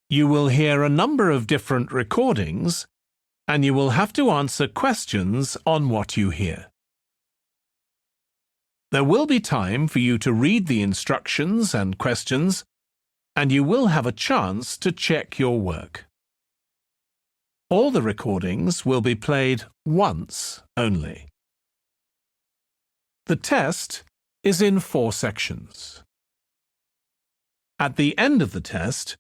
You will hear a number of different recordings, and you will have to answer questions on what you hear. There will be time for you to read the instructions and questions, and you will have a chance to check your work. All the recordings will be played once only. The test is in 4 sections. At the end of the test,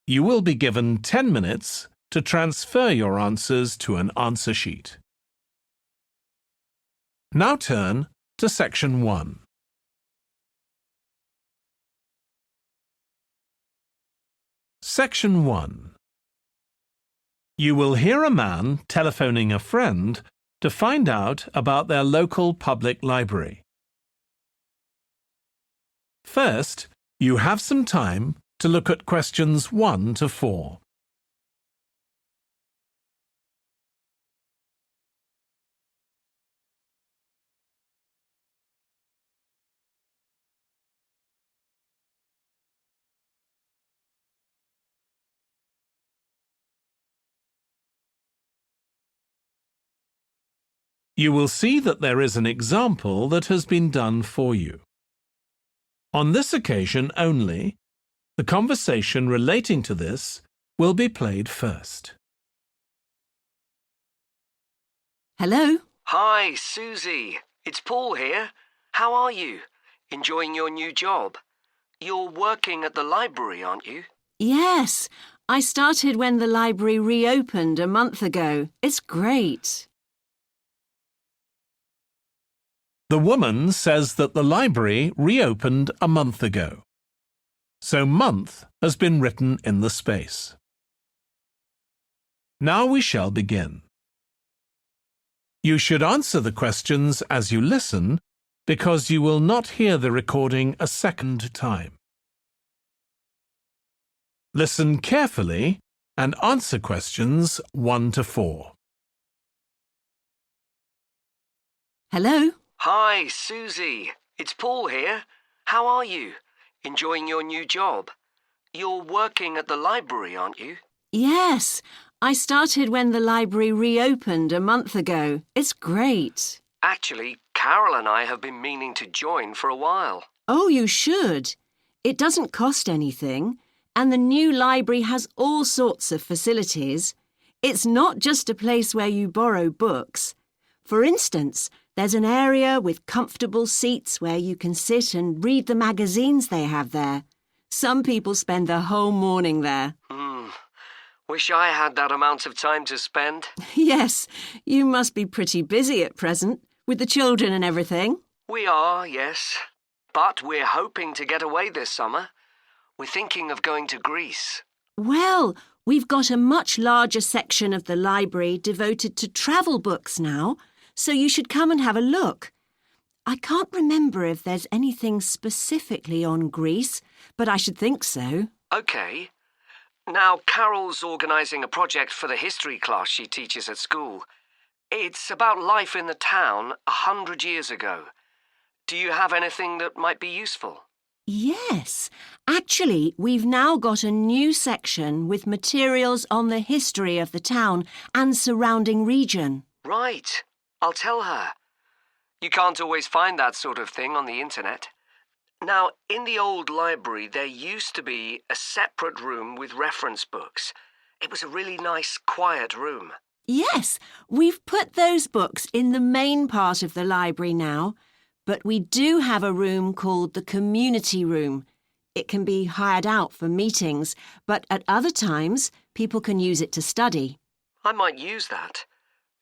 you will be given 10 minutes to transfer your answers to an answer sheet. Now turn to Section 1. Section 1. You will hear a man telephoning a friend to find out about their local public library. First, you have some time to look at questions 1 to 4. You will see that there is an example that has been done for you. On this occasion only, the conversation relating to this will be played first. Hello? Hi, Susie. It's Paul here. How are you? Enjoying your new job? You're working at the library, aren't you? Yes, I started when the library reopened a month ago. It's great. The woman says that the library reopened a month ago. So month has been written in the space. Now we shall begin. You should answer the questions as you listen because you will not hear the recording a second time. Listen carefully and answer questions 1 to 4. Hello? Hi, Susie. It's Paul here. How are you? Enjoying your new job? You're working at the library, aren't you? Yes, I started when the library reopened a month ago. It's great. Actually, Carol and I have been meaning to join for a while. Oh, you should. It doesn't cost anything, and the new library has all sorts of facilities. It's not just a place where you borrow books. For instance, there's an area with comfortable seats where you can sit and read the magazines they have there. Some people spend the whole morning there. Wish I had that amount of time to spend. Yes, you must be pretty busy at present, with the children and everything. We are, yes. But we're hoping to get away this summer. We're thinking of going to Greece. Well, we've got a much larger section of the library devoted to travel books now, so you should come and have a look. I can't remember if there's anything specifically on Greece, but I should think so. OK. Now, Carol's organising a project for the history class she teaches at school. It's about life in the town 100 years ago. Do you have anything that might be useful? Yes, actually, we've now got a new section with materials on the history of the town and surrounding region. Right. I'll tell her. You can't always find that sort of thing on the internet. Now, in the old library, there used to be a separate room with reference books. It was a really nice, quiet room. Yes, we've put those books in the main part of the library now, but we do have a room called the community room. It can be hired out for meetings, but at other times, people can use it to study. I might use that.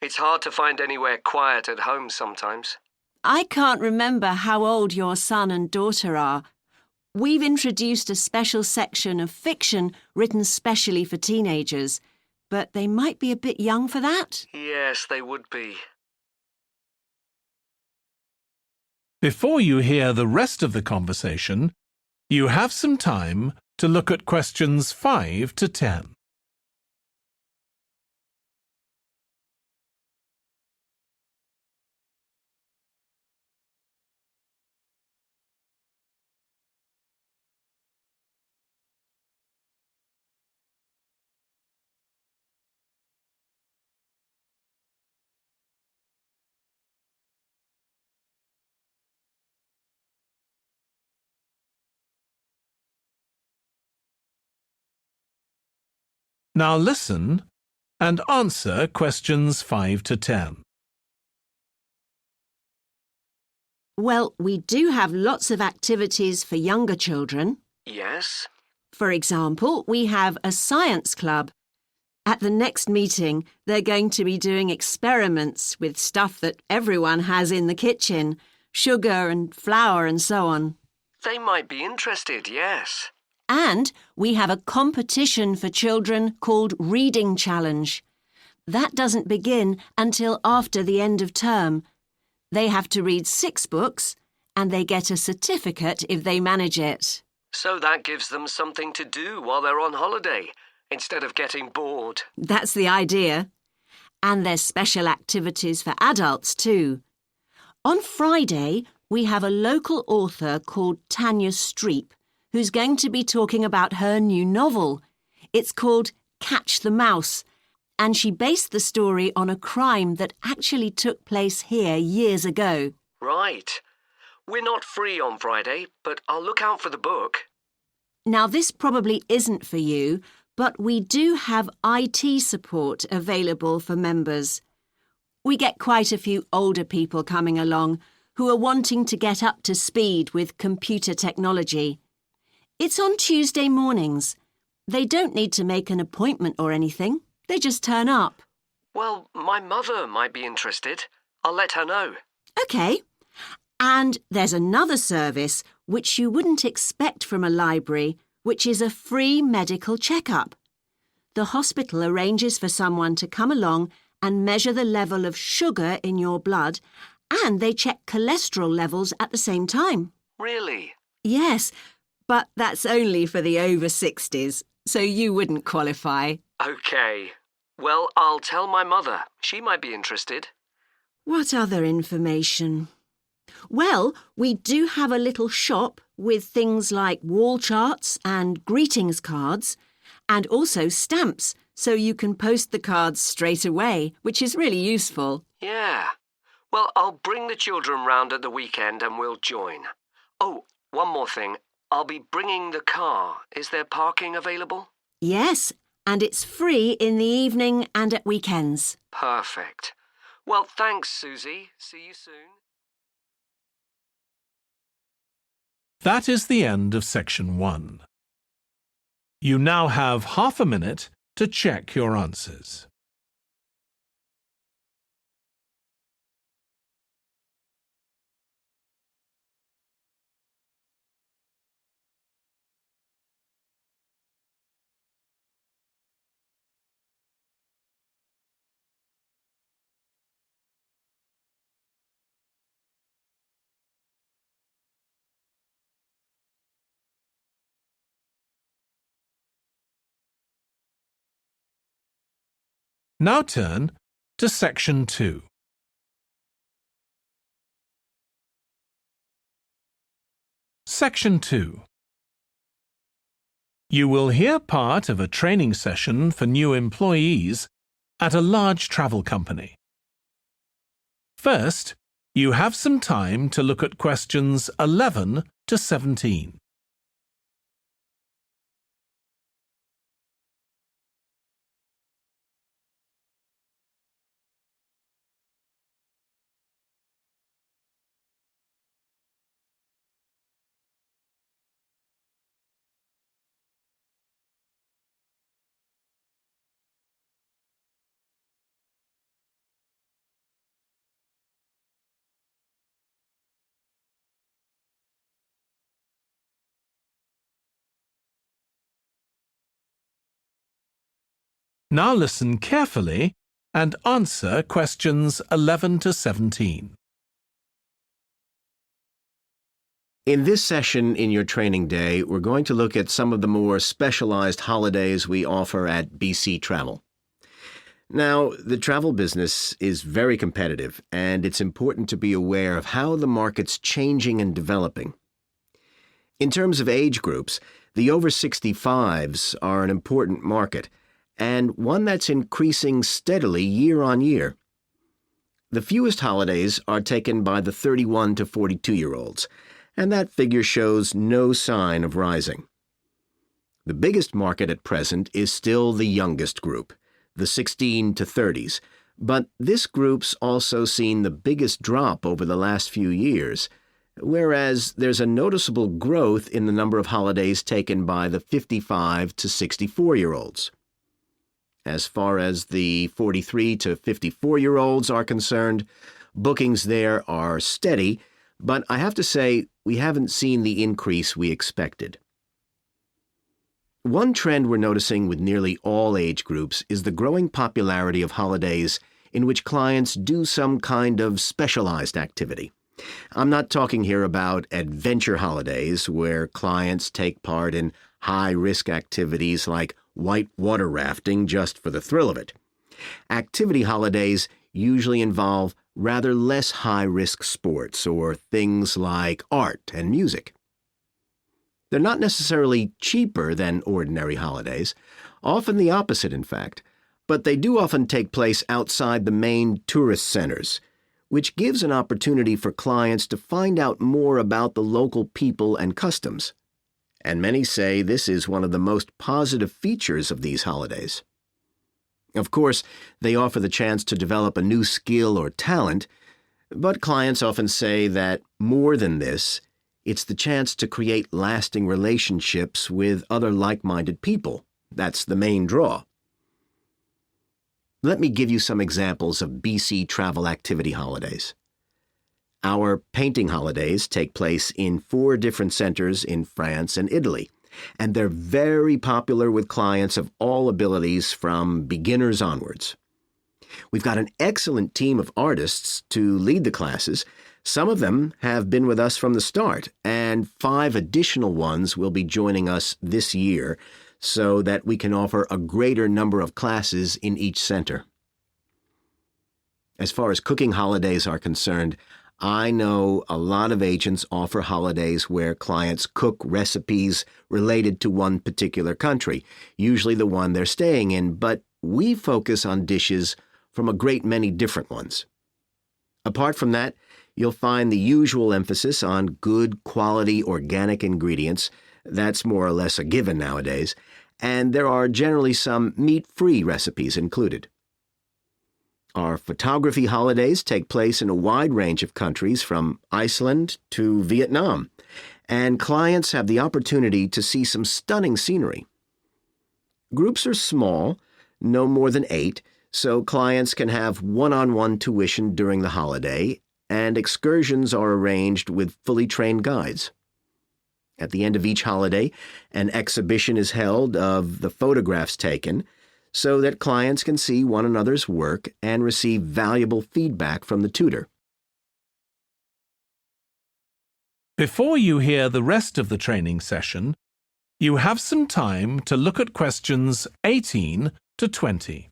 It's hard to find anywhere quiet at home sometimes. I can't remember how old your son and daughter are. We've introduced a special section of fiction written specially for teenagers, but they might be a bit young for that. Yes, they would be. Before you hear the rest of the conversation, you have some time to look at questions 5 to 10. Now listen and answer questions 5 to 10. Well, we do have lots of activities for younger children. Yes? For example, we have a science club. At the next meeting, they're going to be doing experiments with stuff that everyone has in the kitchen, sugar and flour and so on. They might be interested, yes. And we have a competition for children called Reading Challenge. That doesn't begin until after the end of term. They have to read 6 books and they get a certificate if they manage it. So that gives them something to do while they're on holiday, instead of getting bored. That's the idea. And there's special activities for adults too. On Friday, we have a local author called Tanya Streep, who's going to be talking about her new novel. It's called Catch the Mouse, and she based the story on a crime that actually took place here years ago. Right. We're not free on Friday, but I'll look out for the book. Now, this probably isn't for you, but we do have IT support available for members. We get quite a few older people coming along who are wanting to get up to speed with computer technology. It's on Tuesday mornings. They don't need to make an appointment or anything. They just turn up. Well, my mother might be interested. I'll let her know. OK. And there's another service which you wouldn't expect from a library, which is a free medical checkup. The hospital arranges for someone to come along and measure the level of sugar in your blood, and they check cholesterol levels at the same time. Really? Yes, but that's only for the over 60s, so you wouldn't qualify. OK. Well, I'll tell my mother. She might be interested. What other information? Well, we do have a little shop with things like wall charts and greetings cards, and also stamps, so you can post the cards straight away, which is really useful. Yeah. Well, I'll bring the children round at the weekend and we'll join. Oh, one more thing. I'll be bringing the car. Is there parking available? Yes, and it's free in the evening and at weekends. Perfect. Well, thanks, Susie. See you soon. That is the end of section 1. You now have half a minute to check your answers. Now turn to section 2. Section 2. You will hear part of a training session for new employees at a large travel company. First, you have some time to look at questions 11 to 17. Now listen carefully and answer questions 11 to 17. In this session in your training day, we're going to look at some of the more specialized holidays we offer at BC Travel. Now, the travel business is very competitive, and it's important to be aware of how the market's changing and developing. In terms of age groups, the over 65s are an important market, and one that's increasing steadily year on year. The fewest holidays are taken by the 31 to 42-year-olds, and that figure shows no sign of rising. The biggest market at present is still the youngest group, the 16 to 30s, but this group's also seen the biggest drop over the last few years, whereas there's a noticeable growth in the number of holidays taken by the 55 to 64-year-olds. As far as the 43 to 54-year-olds are concerned, bookings there are steady, but I have to say we haven't seen the increase we expected. One trend we're noticing with nearly all age groups is the growing popularity of holidays in which clients do some kind of specialized activity. I'm not talking here about adventure holidays where clients take part in high-risk activities like white water rafting just for the thrill of it. Activity holidays usually involve rather less high-risk sports or things like art and music. They're not necessarily cheaper than ordinary holidays, often the opposite, in fact, but they do often take place outside the main tourist centers, which gives an opportunity for clients to find out more about the local people and customs. And many say this is one of the most positive features of these holidays. Of course, they offer the chance to develop a new skill or talent, but clients often say that more than this, it's the chance to create lasting relationships with other like-minded people. That's the main draw. Let me give you some examples of BC travel activity holidays. Our painting holidays take place in 4 different centers in France and Italy, and they're very popular with clients of all abilities from beginners onwards. We've got an excellent team of artists to lead the classes. Some of them have been with us from the start, and 5 additional ones will be joining us this year so that we can offer a greater number of classes in each center. As far as cooking holidays are concerned, I know a lot of agents offer holidays where clients cook recipes related to one particular country, usually the one they're staying in, but we focus on dishes from a great many different ones. Apart from that, you'll find the usual emphasis on good quality organic ingredients. That's more or less a given nowadays, and there are generally some meat-free recipes included. Our photography holidays take place in a wide range of countries from Iceland to Vietnam, and clients have the opportunity to see some stunning scenery. Groups are small, no more than 8, so clients can have one-on-one tuition during the holiday, and excursions are arranged with fully trained guides. At the end of each holiday, an exhibition is held of the photographs taken so that clients can see one another's work and receive valuable feedback from the tutor. Before you hear the rest of the training session, you have some time to look at questions 18 to 20.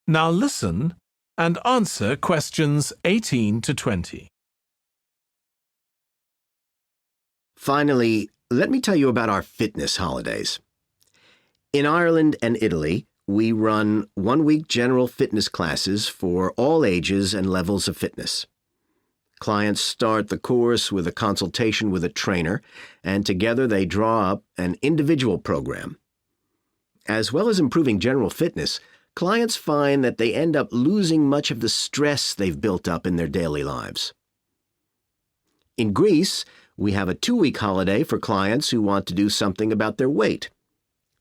Now listen and answer questions 18 to 20. Finally, let me tell you about our fitness holidays. In Ireland and Italy, we run one-week general fitness classes for all ages and levels of fitness. Clients start the course with a consultation with a trainer, and together they draw up an individual program. As well as improving general fitness, clients find that they end up losing much of the stress they've built up in their daily lives. In Greece, we have a 2-week holiday for clients who want to do something about their weight.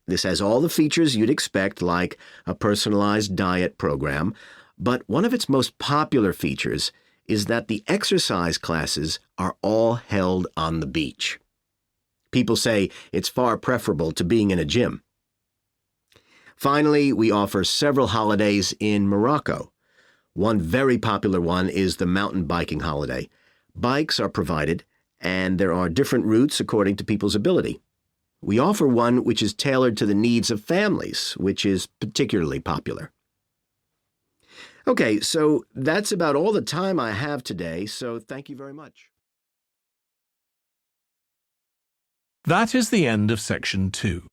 This has all the features you'd expect, like a personalized diet program, but one of its most popular features is that the exercise classes are all held on the beach. People say it's far preferable to being in a gym. Finally, we offer several holidays in Morocco. One very popular one is the mountain biking holiday. Bikes are provided, and there are different routes according to people's ability. We offer one which is tailored to the needs of families, which is particularly popular. Okay, so that's about all the time I have today, so thank you very much. That is the end of section 2.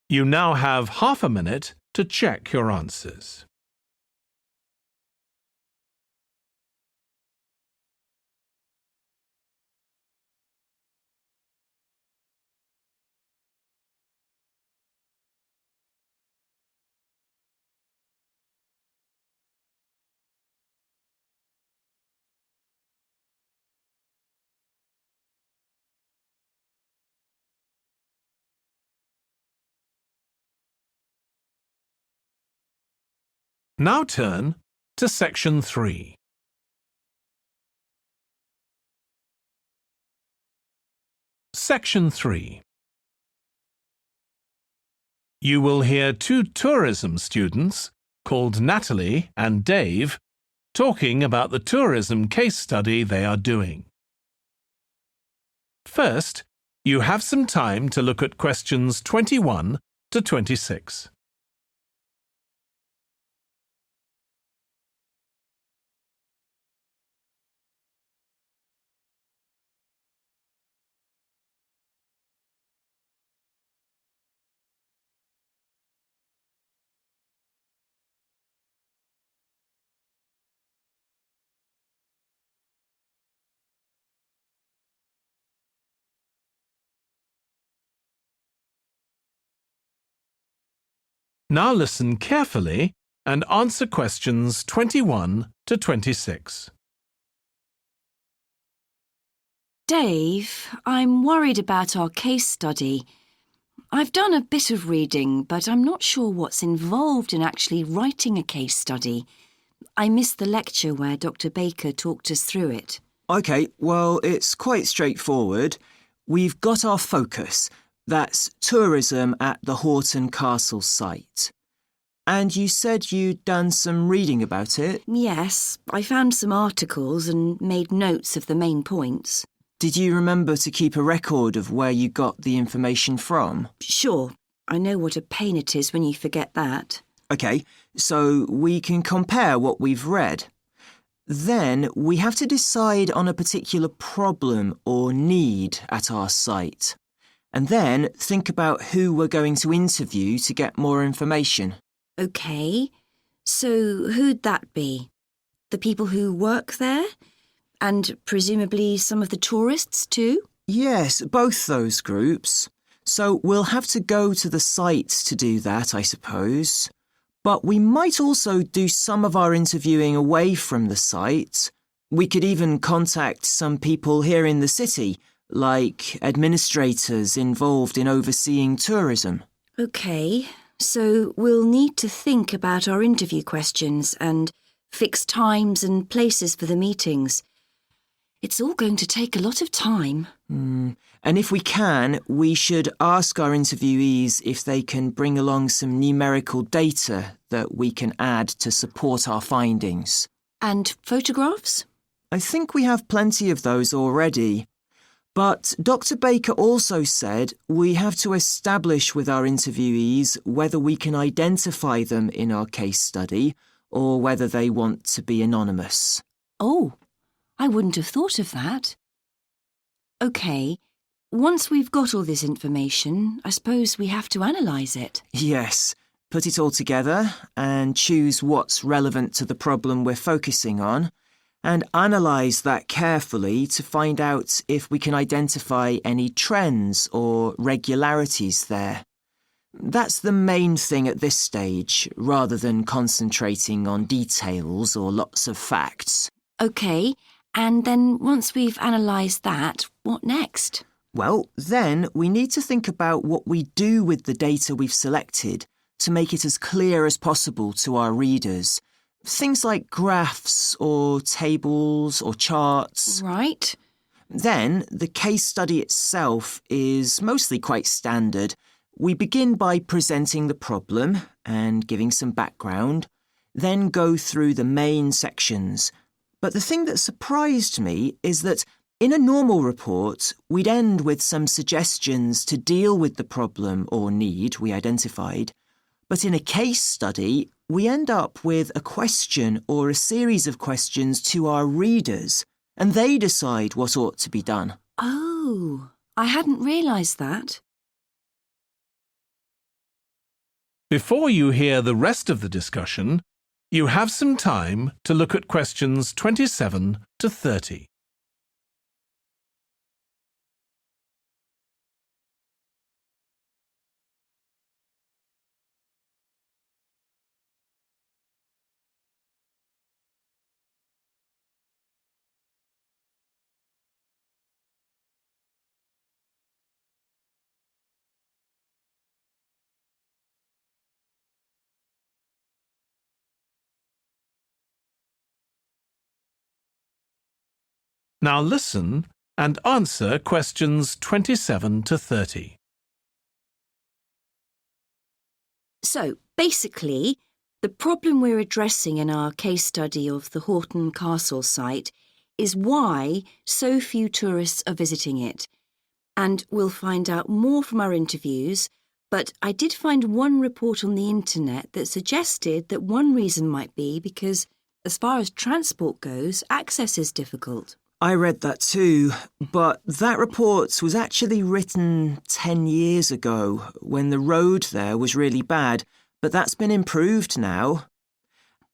You now have half a minute to check your answers. Now turn to Section 3. Section 3. You will hear two tourism students, called Natalie and Dave, talking about the tourism case study they are doing. First, you have some time to look at questions 21 to 26. Now listen carefully and answer questions 21 to 26. Dave, I'm worried about our case study. I've done a bit of reading, but I'm not sure what's involved in actually writing a case study. I missed the lecture where Dr. Baker talked us through it. OK, well, it's quite straightforward. We've got our focus. That's tourism at the Horton Castle site. And you said you'd done some reading about it? Yes, I found some articles and made notes of the main points. Did you remember to keep a record of where you got the information from? Sure, I know what a pain it is when you forget that. OK, so we can compare what we've read. Then we have to decide on a particular problem or need at our site. And then think about who we're going to interview to get more information. OK, so who'd that be? The people who work there? And presumably some of the tourists too? Yes, both those groups. So we'll have to go to the site to do that, I suppose. But we might also do some of our interviewing away from the site. We could even contact some people here in the city, like administrators involved in overseeing tourism. OK, so we'll need to think about our interview questions and fix times and places for the meetings. It's all going to take a lot of time. And if we can, we should ask our interviewees if they can bring along some numerical data that we can add to support our findings. And photographs? I think we have plenty of those already. But Dr. Baker also said we have to establish with our interviewees whether we can identify them in our case study or whether they want to be anonymous. Oh, I wouldn't have thought of that. OK, once we've got all this information, I suppose we have to analyse it. Yes, put it all together and choose what's relevant to the problem we're focusing on, and analyse that carefully to find out if we can identify any trends or regularities there. That's the main thing at this stage, rather than concentrating on details or lots of facts. OK, and then once we've analysed that, what next? Well, then we need to think about what we do with the data we've selected to make it as clear as possible to our readers. Things like graphs or tables or charts. Right. Then the case study itself is mostly quite standard. We begin by presenting the problem and giving some background, then go through the main sections. But the thing that surprised me is that in a normal report, we'd end with some suggestions to deal with the problem or need we identified. But in a case study, we end up with a question or a series of questions to our readers, and they decide what ought to be done. Oh, I hadn't realised that. Before you hear the rest of the discussion, you have some time to look at questions 27 to 30. Now listen and answer questions 27 to 30. So, basically, the problem we're addressing in our case study of the Horton Castle site is why so few tourists are visiting it. And we'll find out more from our interviews, but I did find one report on the internet that suggested that one reason might be because, as far as transport goes, access is difficult. I read that too, but that report was actually written 10 years ago when the road there was really bad, but that's been improved now.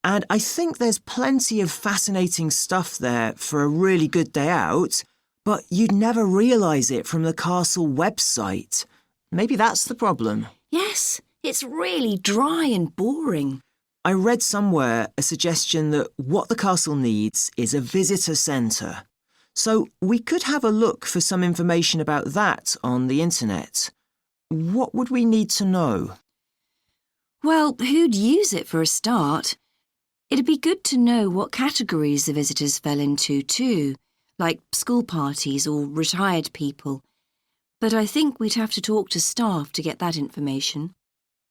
And I think there's plenty of fascinating stuff there for a really good day out, but you'd never realise it from the castle website. Maybe that's the problem. Yes, it's really dry and boring. I read somewhere a suggestion that what the castle needs is a visitor centre. So we could have a look for some information about that on the internet. What would we need to know? Well, who'd use it for a start? It'd be good to know what categories the visitors fell into too, like school parties or retired people. But I think we'd have to talk to staff to get that information.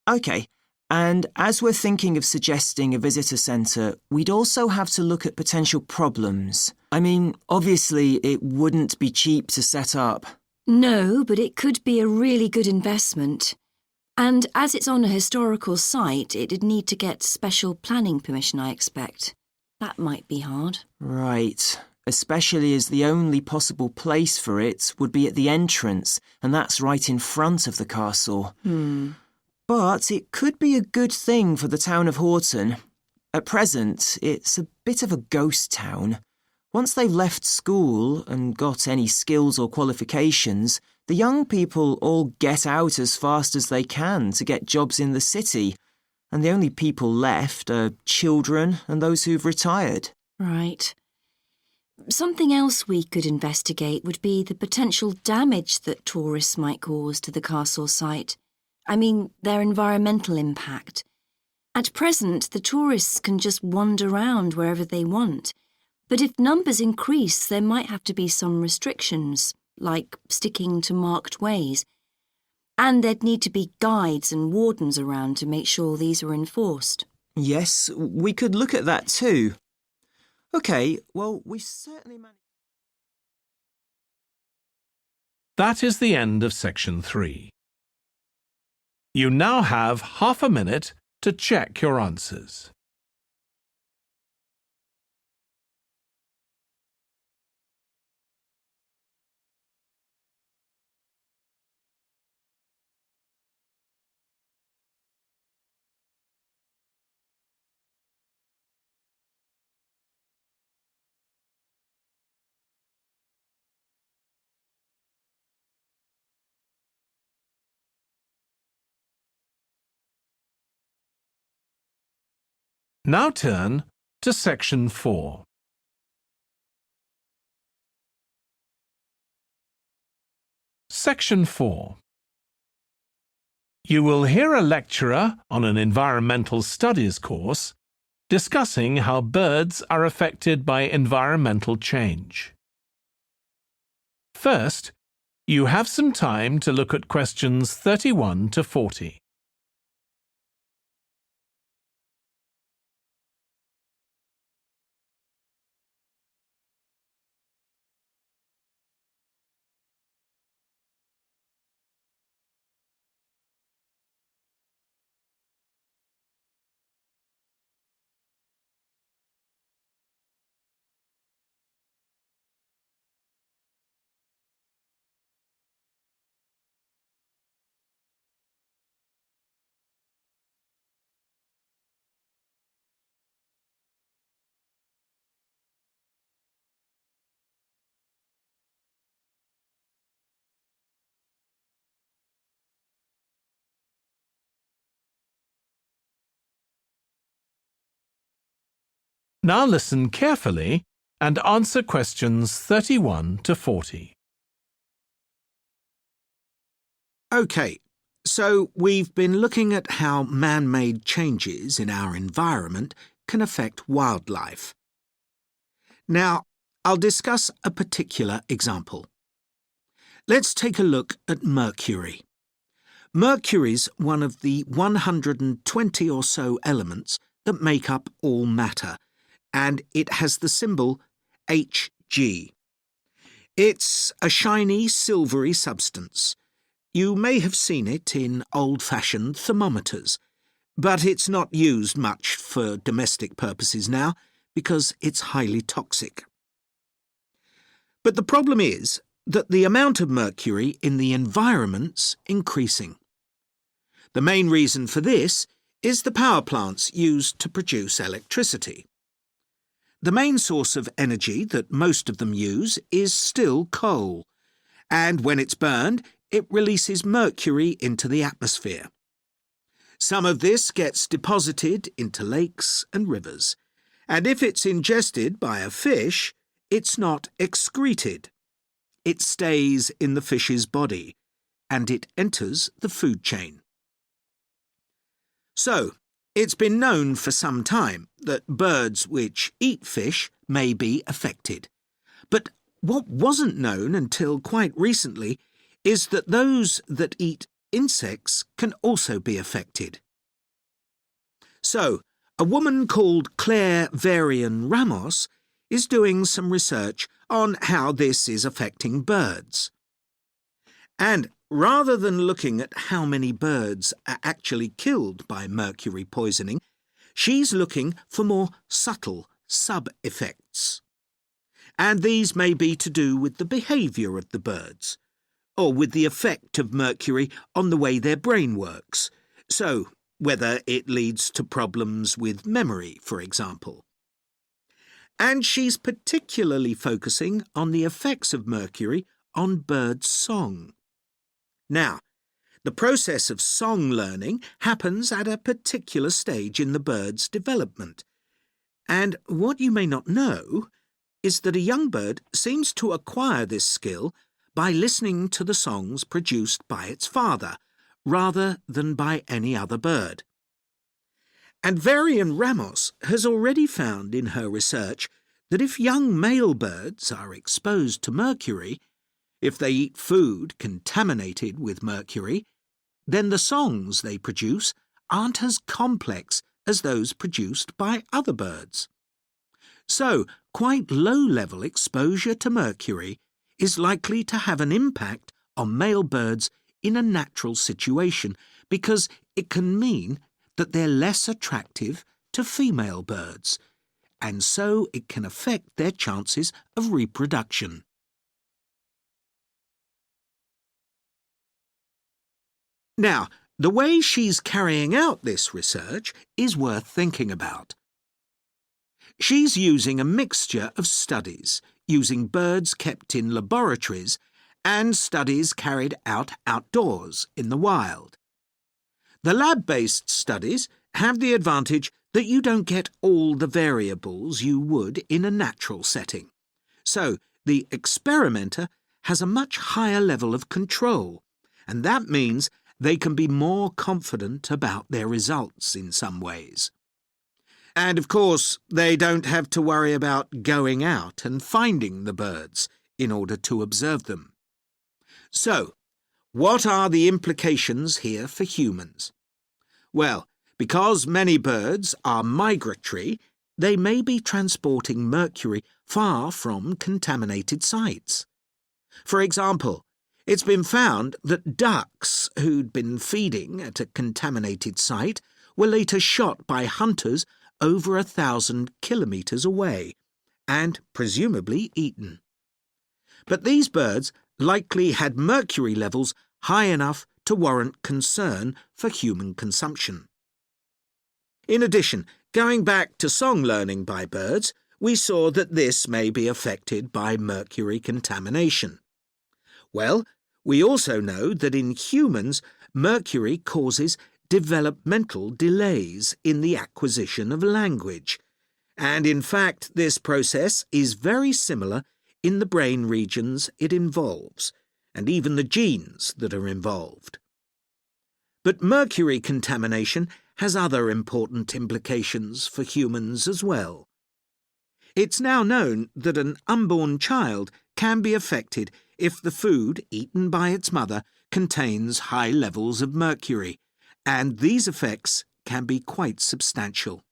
OK, and as we're thinking of suggesting a visitor centre, we'd also have to look at potential problems. I mean, obviously it wouldn't be cheap to set up. No, but it could be a really good investment. And as it's on a historical site, it'd need to get special planning permission, I expect. That might be hard. Right, especially as the only possible place for it would be at the entrance, and that's right in front of the castle. But it could be a good thing for the town of Horton. At present, it's a bit of a ghost town. Once they've left school and got any skills or qualifications, the young people all get out as fast as they can to get jobs in the city, and the only people left are children and those who've retired. Right. Something else we could investigate would be the potential damage that tourists might cause to the castle site. I mean, their environmental impact. At present, the tourists can just wander around wherever they want. But if numbers increase, there might have to be some restrictions, like sticking to marked ways. And there'd need to be guides and wardens around to make sure these are enforced. Yes, we could look at that too. OK, well, we've certainly managed... That is the end of section 3. You now have half a minute to check your answers. Now turn to section 4. Section 4. You will hear a lecturer on an environmental studies course discussing how birds are affected by environmental change. First, you have some time to look at questions 31 to 40. Now listen carefully and answer questions 31 to 40. OK, so we've been looking at how man-made changes in our environment can affect wildlife. Now, I'll discuss a particular example. Let's take a look at mercury. Mercury's one of the 120 or so elements that make up all matter, and it has the symbol Hg. It's a shiny, silvery substance. You may have seen it in old-fashioned thermometers, but it's not used much for domestic purposes now because it's highly toxic. But the problem is that the amount of mercury in the environment's increasing. The main reason for this is the power plants used to produce electricity. The main source of energy that most of them use is still coal, and when it's burned, it releases mercury into the atmosphere. Some of this gets deposited into lakes and rivers, and if it's ingested by a fish, it's not excreted. It stays in the fish's body, and it enters the food chain. So, it's been known for some time that birds which eat fish may be affected. But what wasn't known until quite recently is that those that eat insects can also be affected. So, a woman called Claire Varian Ramos is doing some research on how this is affecting birds. And rather than looking at how many birds are actually killed by mercury poisoning, she's looking for more subtle sub-effects. And these may be to do with the behaviour of the birds, or with the effect of mercury on the way their brain works, so whether it leads to problems with memory, for example. And she's particularly focusing on the effects of mercury on bird song. Now, the process of song learning happens at a particular stage in the bird's development. And what you may not know is that a young bird seems to acquire this skill by listening to the songs produced by its father, rather than by any other bird. And Varian Ramos has already found in her research that if young male birds are exposed to mercury, if they eat food contaminated with mercury, then the songs they produce aren't as complex as those produced by other birds. So, quite low-level exposure to mercury is likely to have an impact on male birds in a natural situation because it can mean that they're less attractive to female birds, and so it can affect their chances of reproduction. Now, the way she's carrying out this research is worth thinking about. She's using a mixture of studies, using birds kept in laboratories and studies carried out outdoors in the wild. The lab-based studies have the advantage that you don't get all the variables you would in a natural setting. So the experimenter has a much higher level of control, and that means they can be more confident about their results in some ways. And of course, they don't have to worry about going out and finding the birds in order to observe them. So, what are the implications here for humans? Well, because many birds are migratory, they may be transporting mercury far from contaminated sites. For example, it's been found that ducks who'd been feeding at a contaminated site were later shot by hunters over 1,000 kilometres away, and presumably eaten. But these birds likely had mercury levels high enough to warrant concern for human consumption. In addition, going back to song learning by birds, we saw that this may be affected by mercury contamination. Well, we also know that in humans, mercury causes developmental delays in the acquisition of language, And in fact, this process is very similar in the brain regions it involves, and even the genes that are involved. But mercury contamination has other important implications for humans as well. It's now known that an unborn child can be affected if the food eaten by its mother contains high levels of mercury, and these effects can be quite substantial.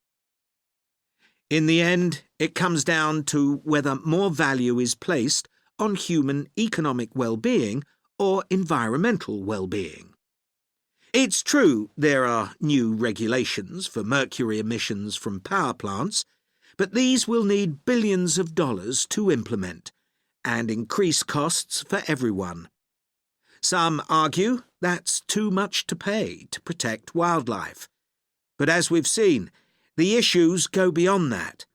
In the end, it comes down to whether more value is placed on human economic well-being or environmental well-being. It's true there are new regulations for mercury emissions from power plants, but these will need billions of dollars to implement and increase costs for everyone. Some argue that's too much to pay to protect wildlife. But as we've seen, the issues go beyond that,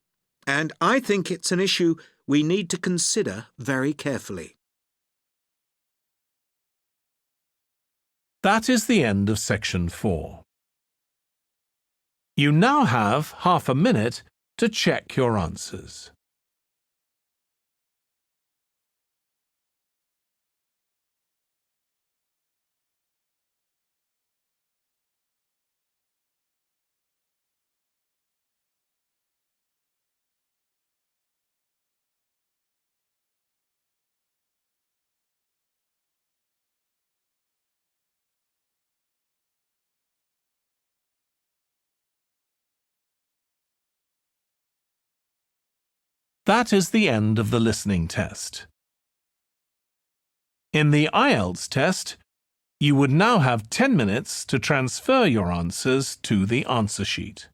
and I think it's an issue we need to consider very carefully. That is the end of section 4. You now have half a minute to check your answers. That is the end of the listening test. In the IELTS test, you would now have 10 minutes to transfer your answers to the answer sheet.